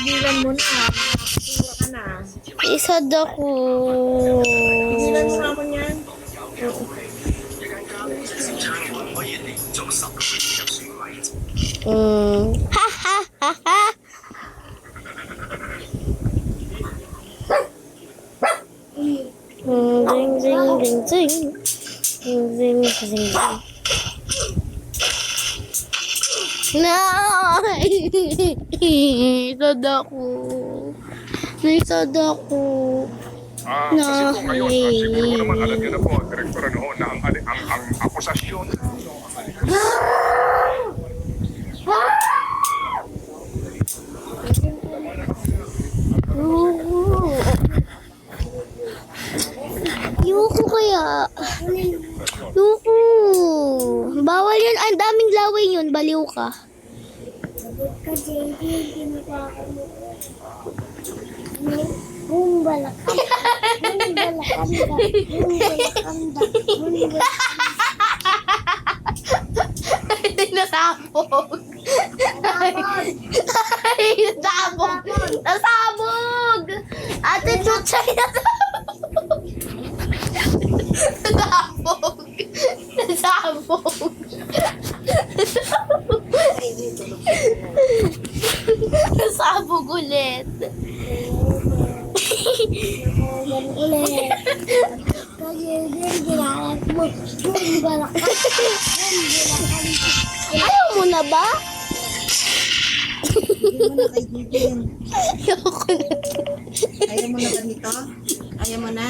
Tigilan mo na. Nakakasura ka na. Isad ako. Tigilan mo na ako niyan. Ha ha ha ha. Ding ding ding ding. Ding ding ding ding. No! Isad ako. Isad ako. Kasi po ngayon, siguro naman alam niyo na po, Direktor, ano, na ang akusasyon. Yuko kaya. Yuko. Bawal yun. Ang daming laway yun. Baliw ka. Nasabog. Nasabog. Nasabog. Ate Chuchay, nasabog. Nasabog. Nasabog. Nasabog ulit. Ayaw mo na ba? Ayoko na. Ayaw mo na ganito? Ayaw mo na?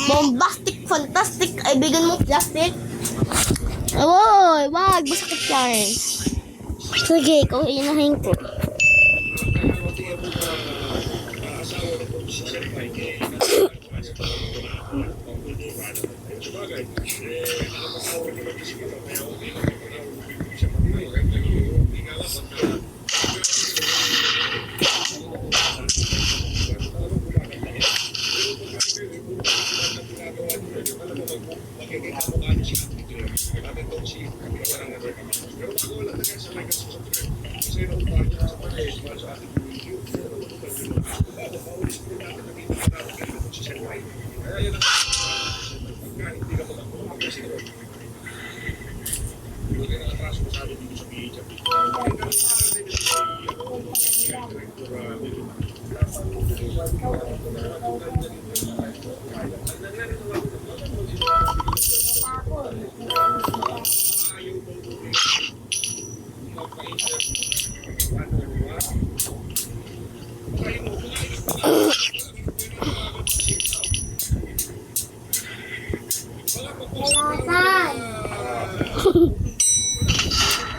Bombastic, fantastic. Ay, bigyan mo plastic. Oy, wag. Masakit yan. Sige, ikaw inahin ko.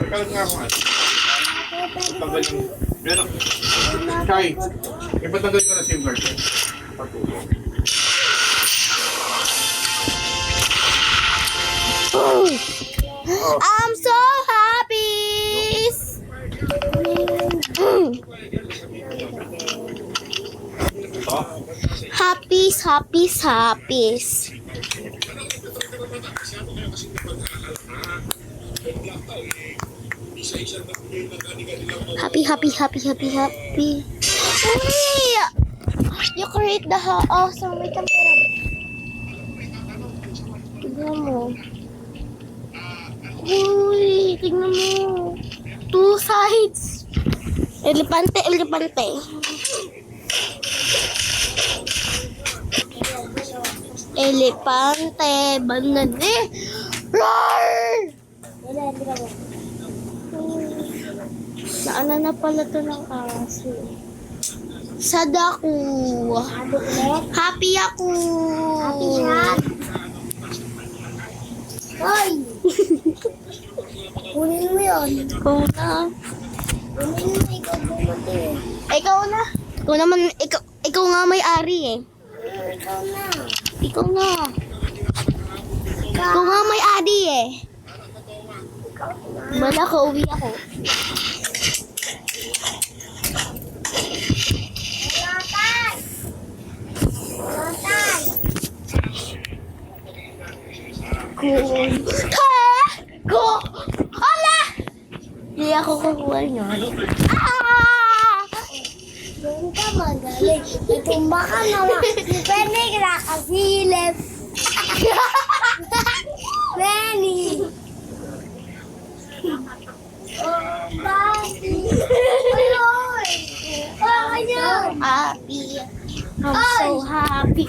Nagkalat nga ako nga. Tanggal yung... Meron. Kai, ipatanggal ko na SIM card ko. Pagtuto. I'm so happy. Happy, happy, happy. Happy, happy, happy, happy, happy. Uy! You create the awesome. Wait lang, pera. Tignan mo. Uy, tignan mo. Two sides. Elepante, elepante. Elepante, banana. Roar! Naana na pala to ng aso. Sad ako. Happy ako. Happy siya. Hoy! Kunin mo yun. Ikaw na. Kunin mo, ikaw bumati. Ikaw na. Ikaw naman, ikaw nga may-ari eh. Ikaw na. Ikaw nga. Ikaw nga may-ari eh. Bala ka, uwi ako. Lotan! Lotan! Ko! Hala! Hindi ako kukuha niyan. Doon ka magaling. Natumba ka naman. Pwede ka nakasilip. Benny. Oh, Bobby. Ayun. Happy. I'm so happy.